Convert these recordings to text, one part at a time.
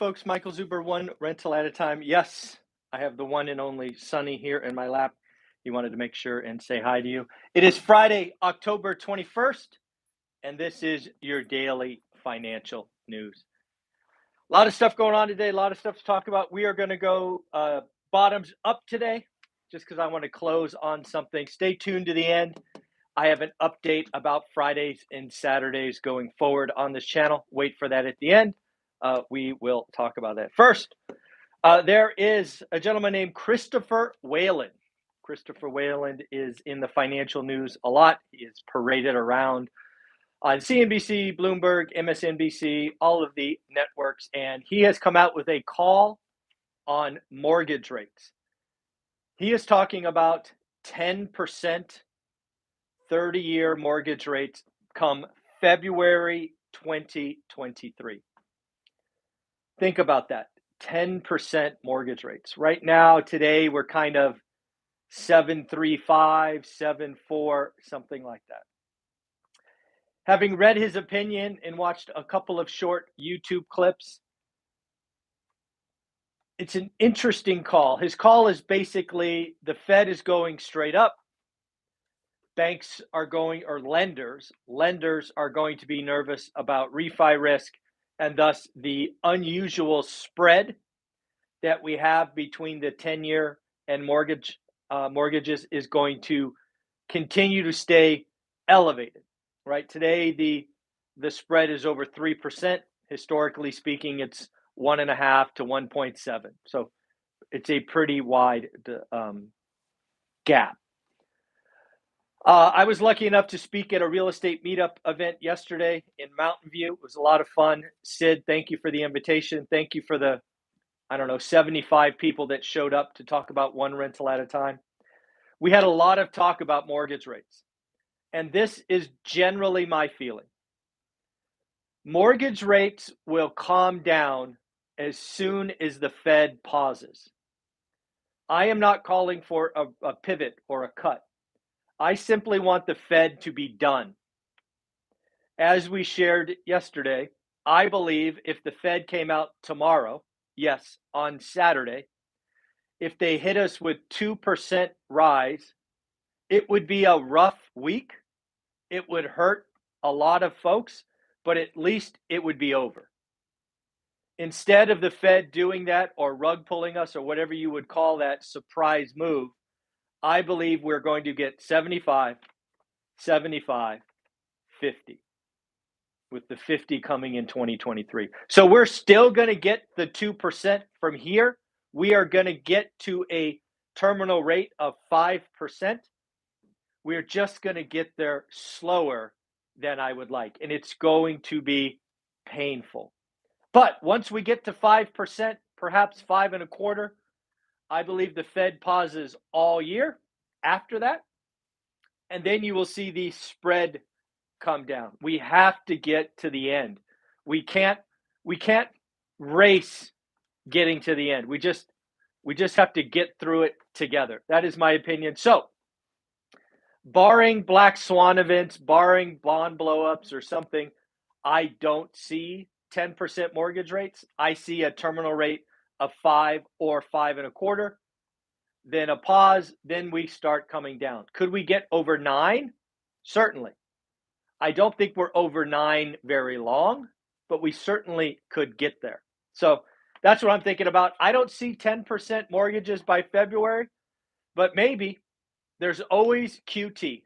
folks. Michael Zuber, one rental at a time. Yes, I have the one and only Sonny here in my lap. He wanted to make sure and say hi to you. It is Friday, October 21st, and this is your daily financial news. A lot of stuff going on today, a lot of stuff to talk about. We are going to go bottoms up today, just because I want to close on something. Stay tuned to the end. I have an update about Fridays and Saturdays going forward on this channel. Wait for that at the end. We will talk about that. First, there is a gentleman named Christopher Whalen. Christopher Whalen is in the financial news a lot. He is paraded around on CNBC, Bloomberg, MSNBC, all of the networks, and he has come out with a call on mortgage rates. He is talking about 10% 30-year mortgage rates come February 2023. Think about that, 10% mortgage rates. Right now, today, we're kind of 7.35, 7.4, something like that. Having read his opinion and watched a couple of short YouTube clips, it's an interesting call. His call is basically the Fed is going straight up. Banks are going, or lenders are going to be nervous about refi risk, and thus the unusual spread that we have between the 10-year and mortgages is going to continue to stay elevated. Right today, the spread is over 3%. Historically speaking, it's 1.5 to 1.7. So it's a pretty wide gap. I was lucky enough to speak at a real estate meetup event yesterday in Mountain View. It was a lot of fun. Sid, thank you for the invitation. Thank you for the, 75 people that showed up to talk about one rental at a time. We had a lot of talk about mortgage rates. And this is generally my feeling. Mortgage rates will calm down as soon as the Fed pauses. I am not calling for a pivot or a cut. I simply want the Fed to be done. As we shared yesterday, I believe if the Fed came out tomorrow, yes, on Saturday, if they hit us with 2% rise, it would be a rough week. It would hurt a lot of folks, but at least it would be over. Instead of the Fed doing that or rug pulling us or whatever you would call that surprise move, I believe we're going to get 75, 75, 50, with the 50 coming in 2023. So we're still going to get the 2% from here. We are going to get to a terminal rate of 5%. We're just going to get there slower than I would like, and it's going to be painful. But once we get to 5%, perhaps 5.25%, I believe the Fed pauses all year after that, and then you will see the spread come down. We have to get to the end. We can't race getting to the end. We just have to get through it together. That is my opinion. So, barring black swan events, barring bond blowups or something, I don't see 10% mortgage rates. I see a terminal rate of 5 or 5.25, then a pause, then we start coming down. Could we get over 9? Certainly. I don't think we're over 9 very long, but we certainly could get there. So that's what I'm thinking about. I don't see 10% mortgages by February, but maybe. There's always QT.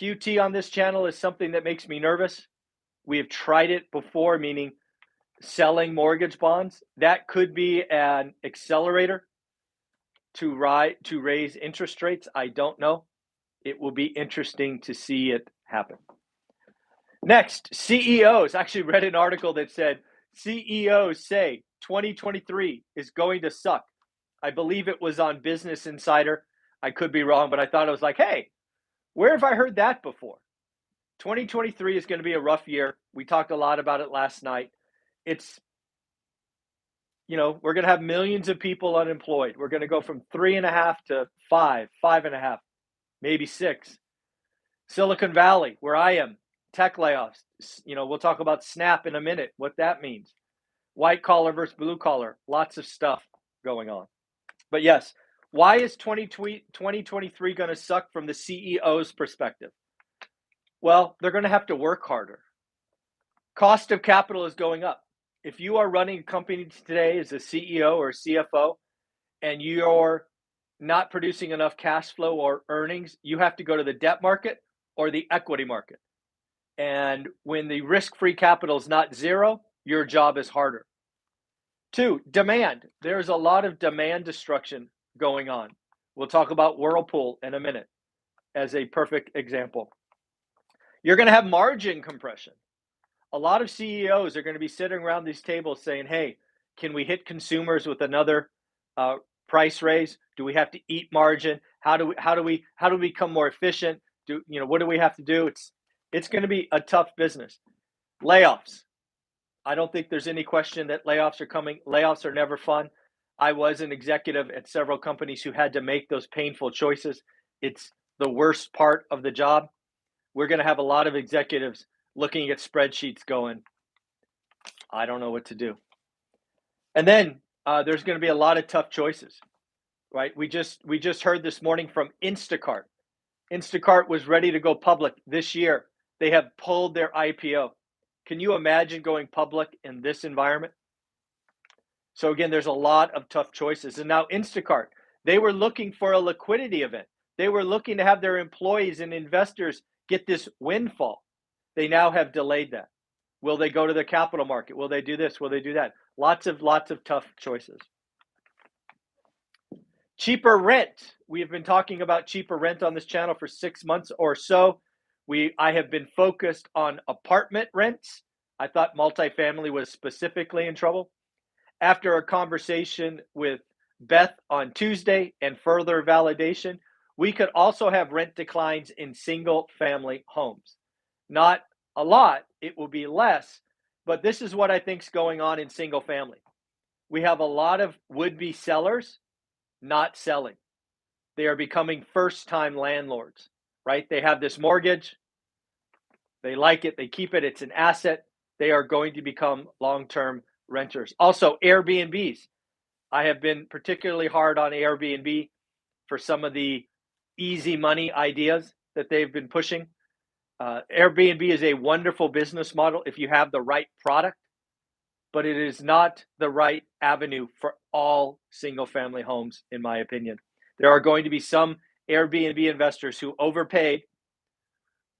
QT on this channel is something that makes me nervous. We have tried it before, meaning selling mortgage bonds. That could be an accelerator to raise interest rates. I don't know. It will be interesting to see it happen. Next, CEOs. I actually read an article that said CEOs say 2023 is going to suck. I believe it was on Business Insider. I could be wrong, but I thought it was like, hey, where have I heard that before? 2023 is going to be a rough year. We talked a lot about it last night. It's, we're going to have millions of people unemployed. We're going to go from 3.5 to 5, 5.5, maybe 6. Silicon Valley, where I am, tech layoffs. We'll talk about Snap in a minute, what that means. white collar versus blue collar, lots of stuff going on. But yes, why is 2023 going to suck from the CEO's perspective? Well, they're going to have to work harder. Cost of capital is going up. If you are running a company today as a CEO or a CFO and you're not producing enough cash flow or earnings, you have to go to the debt market or the equity market. And when the risk-free capital is not zero, your job is harder. 2, demand. There's a lot of demand destruction going on. We'll talk about Whirlpool in a minute as a perfect example. You're going to have margin compression. A lot of CEOs are going to be sitting around these tables saying, hey, can we hit consumers with another price raise? Do we have to eat margin? How do we become more efficient? What do we have to do? It's going to be a tough business. Layoffs. I don't think there's any question that layoffs are coming. Layoffs are never fun. I was an executive at several companies who had to make those painful choices. It's the worst part of the job. We're going to have a lot of executives looking at spreadsheets going, I don't know what to do. And then there's going to be a lot of tough choices, right? We just heard this morning from Instacart. Instacart was ready to go public this year. They have pulled their IPO. Can you imagine going public in this environment? So again, there's a lot of tough choices. And now Instacart, they were looking for a liquidity event. They were looking to have their employees and investors get this windfall. They now have delayed that. Will they go to the capital market? Will they do this? Will they do that? Lots of tough choices. Cheaper rent. We have been talking about cheaper rent on this channel for 6 months or so. I have been focused on apartment rents. I thought multifamily was specifically in trouble. After a conversation with Beth on Tuesday and further validation, we could also have rent declines in single family homes. Not a lot, it will be less, but this is what I think is going on in single family. We have a lot of would-be sellers not selling. They are becoming first-time landlords, right? They have this mortgage. They like it. They keep it. It's an asset. They are going to become long-term renters. Also, Airbnbs. I have been particularly hard on Airbnb for some of the easy money ideas that they've been pushing. Airbnb is a wonderful business model if you have the right product, but it is not the right avenue for all single-family homes, in my opinion. There are going to be some Airbnb investors who overpaid,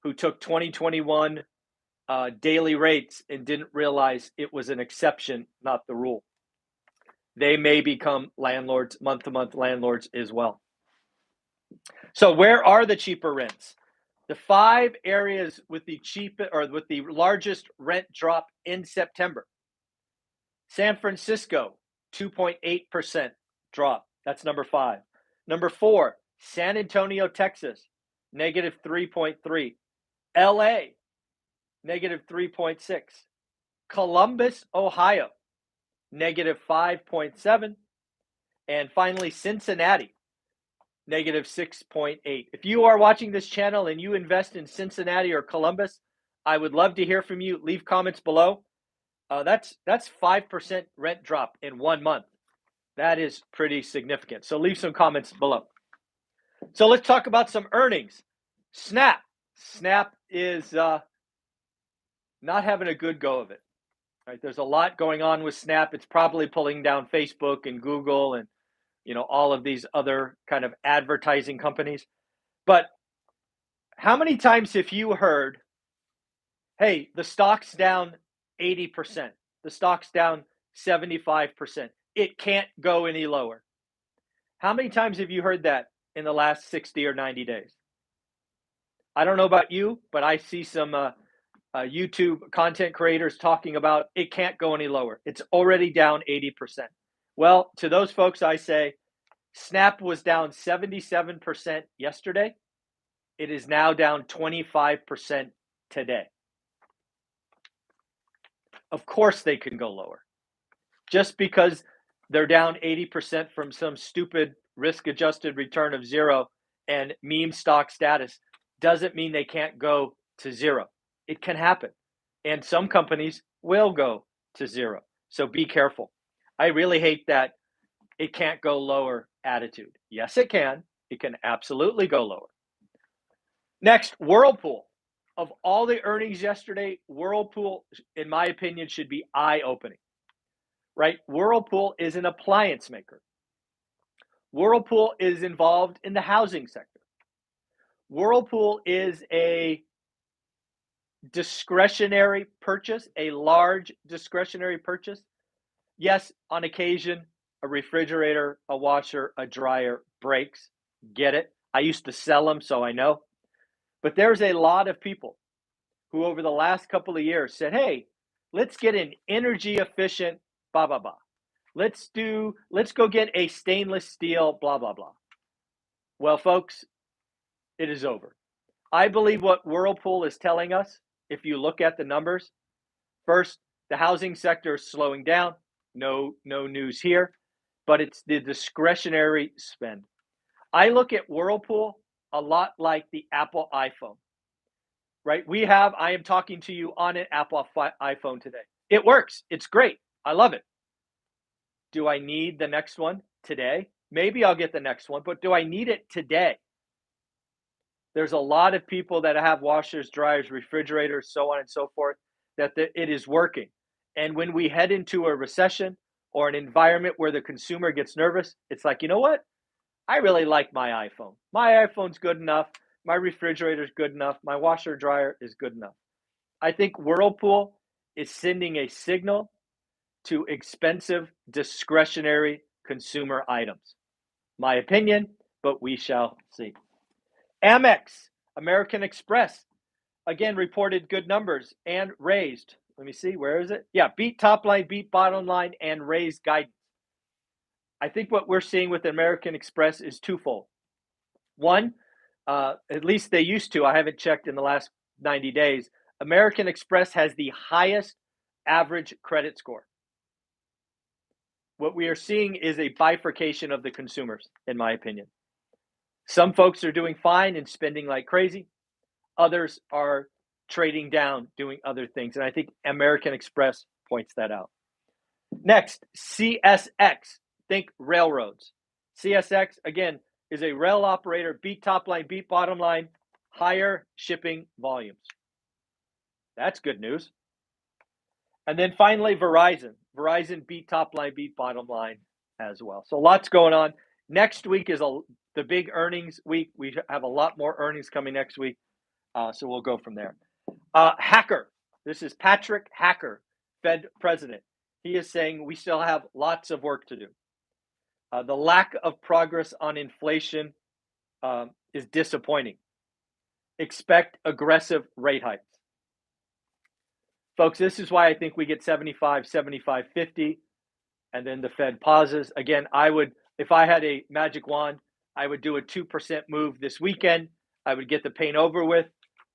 who took 2021 daily rates and didn't realize it was an exception, not the rule. They may become landlords, month-to-month landlords as well. So where are the cheaper rents? The 5 areas with the largest rent drop in September. San Francisco, 2.8% drop. That's number 5. Number 4, San Antonio, Texas, negative 3.3. LA, negative 3.6. Columbus, Ohio, negative 5.7. And finally, Cincinnati, negative 6.8. If you are watching this channel and you invest in Cincinnati or Columbus, I would love to hear from you. Leave comments below. That's 5% rent drop in 1 month. That is pretty significant. So leave some comments below. So let's talk about some earnings. Snap. Snap is not having a good go of it. Right? There's a lot going on with Snap. It's probably pulling down Facebook and Google and all of these other kind of advertising companies. But how many times have you heard, hey, the stock's down 80%, the stock's down 75%. It can't go any lower. How many times have you heard that in the last 60 or 90 days? I don't know about you, but I see some YouTube content creators talking about it can't go any lower. It's already down 80%. Well, to those folks, I say Snap was down 77% yesterday. It is now down 25% today. Of course they can go lower. Just because they're down 80% from some stupid risk-adjusted return of 0 and meme stock status doesn't mean they can't go to 0. It can happen. And some companies will go to 0. So be careful. I really hate that it can't go lower attitude. Yes, it can. It can absolutely go lower. Next, Whirlpool. Of all the earnings yesterday, Whirlpool, in my opinion, should be eye-opening, right? Whirlpool is an appliance maker. Whirlpool is involved in the housing sector. Whirlpool is a discretionary purchase, a large discretionary purchase. Yes, on occasion, a refrigerator, a washer, a dryer breaks. Get it? I used to sell them, so I know. But there's a lot of people who over the last couple of years said, hey, let's get an energy efficient blah, blah, blah. Let's go get a stainless steel blah, blah, blah. Well, folks, it is over. I believe what Whirlpool is telling us, if you look at the numbers, first, the housing sector is slowing down. No news here, but it's the discretionary spend. I look at Whirlpool a lot like the Apple iPhone, right? I am talking to you on an Apple iPhone today. It works. It's great. I love it. Do I need the next one today? Maybe I'll get the next one, but do I need it today? There's a lot of people that have washers, dryers, refrigerators, so on and so forth, that it is working. And when we head into a recession or an environment where the consumer gets nervous, it's like, you know what? I really like my iPhone. My iPhone's good enough. My refrigerator's good enough. My washer dryer is good enough. I think Whirlpool is sending a signal to expensive discretionary consumer items. My opinion, but we shall see. Amex, American Express, again reported good numbers and raised. Let me see, where is it? Yeah, beat top line, beat bottom line, and raised guidance. I think what we're seeing with American Express is twofold. One, at least they used to, I haven't checked in the last 90 days, American Express has the highest average credit score. What we are seeing is a bifurcation of the consumers, in my opinion. Some folks are doing fine and spending like crazy. Others are trading down, doing other things. And I think American Express points that out. Next, CSX. Think railroads. CSX, again, is a rail operator, beat top line, beat bottom line, higher shipping volumes. That's good news. And then finally, Verizon. Verizon beat top line, beat bottom line as well. So lots going on. Next week is the big earnings week. We have a lot more earnings coming next week. So we'll go from there. Hacker. This is Patrick Hacker, Fed president. He is saying we still have lots of work to do. The lack of progress on inflation is disappointing. Expect aggressive rate hikes. Folks, this is why I think we get 75, 50, and then the Fed pauses. Again, if I had a magic wand, I would do a 2% move this weekend. I would get the pain over with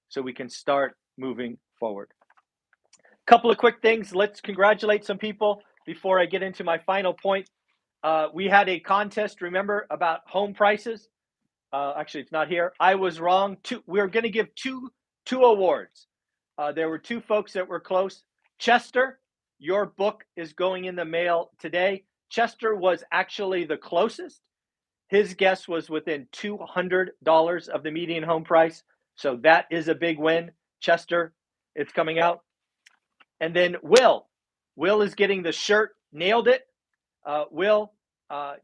so we can start moving forward. Couple of quick things. Let's congratulate some people before I get into my final point. We had a contest, remember, about home prices. Actually, it's not here. I was wrong. We're going to give two awards. There were two folks that were close. Chester, your book is going in the mail today. Chester was actually the closest. His guess was within $200 of the median home price. So that is a big win. Chester, it's coming out. And then Will is getting the shirt. Nailed it. Will,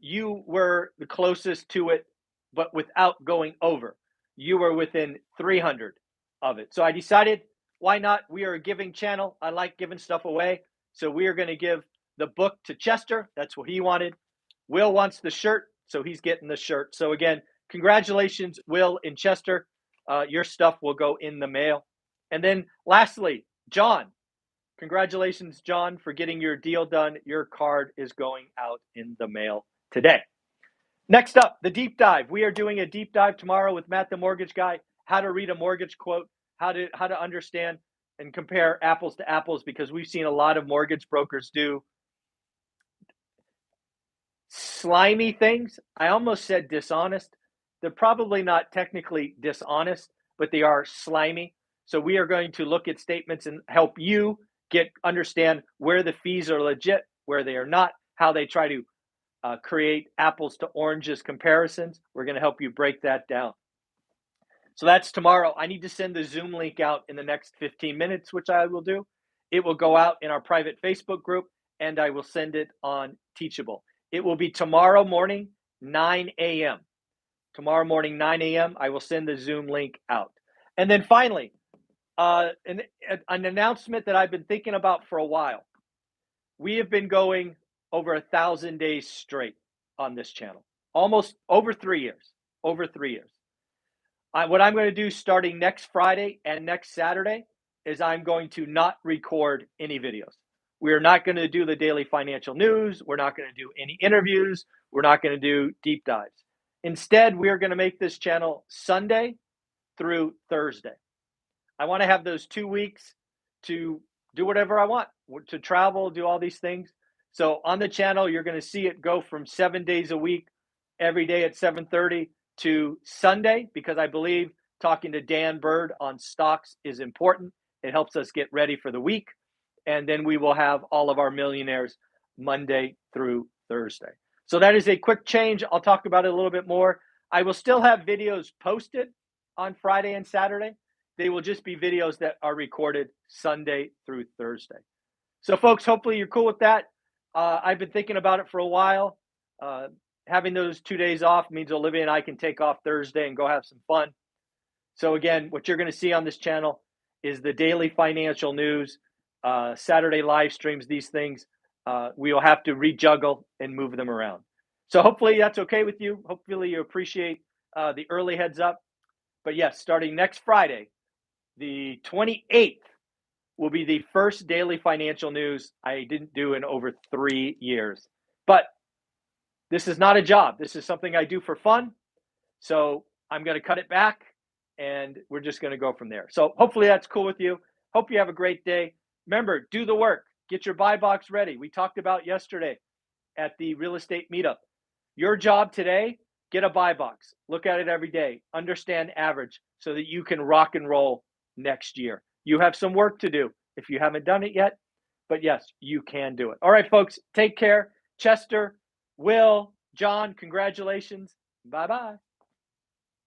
you were the closest to it, but without going over. You were within 300 of it. So I decided, why not? We are a giving channel. I like giving stuff away. So we are going to give the book to Chester. That's what he wanted. Will wants the shirt, so he's getting the shirt. So again, congratulations, Will and Chester. Your stuff will go in the mail. And then lastly, John. Congratulations, John, for getting your deal done. Your card is going out in the mail today. Next up, the deep dive. We are doing a deep dive tomorrow with Matt, the mortgage guy, how to read a mortgage quote, how to understand and compare apples to apples, because we've seen a lot of mortgage brokers do slimy things. I almost said dishonest. They're probably not technically dishonest, but they are slimy. So we are going to look at statements and help you understand where the fees are legit where they are not, how they try to create apples to oranges comparisons. We're going to help you break that down. So that's tomorrow. I need to send the Zoom link out in the next 15 minutes, which I will do. It will go out in our private Facebook group, and I will send it on Teachable. It will be tomorrow morning, 9 a.m. Tomorrow morning, 9 a.m., I will send the Zoom link out. And then finally, an announcement that I've been thinking about for a while. We have been going over 1,000 days straight on this channel, almost over 3 years, over 3 years. What I'm going to do starting next Friday and next Saturday is I'm going to not record any videos. We're not going to do the daily financial news. We're not going to do any interviews. We're not going to do deep dives. Instead, we're going to make this channel Sunday through Thursday. I want to have those 2 weeks to do whatever I want, to travel, do all these things. So on the channel, you're going to see it go from 7 days a week, every day at 7:30 to Sunday, because I believe talking to Dan Bird on stocks is important. It helps us get ready for the week. And then we will have all of our millionaires Monday through Thursday. So that is a quick change. I'll talk about it a little bit more. I will still have videos posted on Friday and Saturday. They will just be videos that are recorded Sunday through Thursday. So folks, hopefully you're cool with that. I've been thinking about it for a while. Having those 2 days off means Olivia and I can take off Thursday and go have some fun. So again, what you're going to see on this channel is the daily financial news, Saturday live streams, these things. We will have to rejuggle and move them around. So hopefully that's okay with you. Hopefully you appreciate the early heads up. But yes, starting next Friday, the 28th, will be the first daily financial news I didn't do in over 3 years. But this is not a job. This is something I do for fun. So I'm going to cut it back, and we're just going to go from there. So hopefully that's cool with you. Hope you have a great day. Remember, do the work. Get your buy box ready. We talked about yesterday at the real estate meetup. Your job today, get a buy box. Look at it every day. Understand average so that you can rock and roll next year. You have some work to do if you haven't done it yet. But yes, you can do it. All right, folks, take care. Chester, Will, John, congratulations. Bye-bye.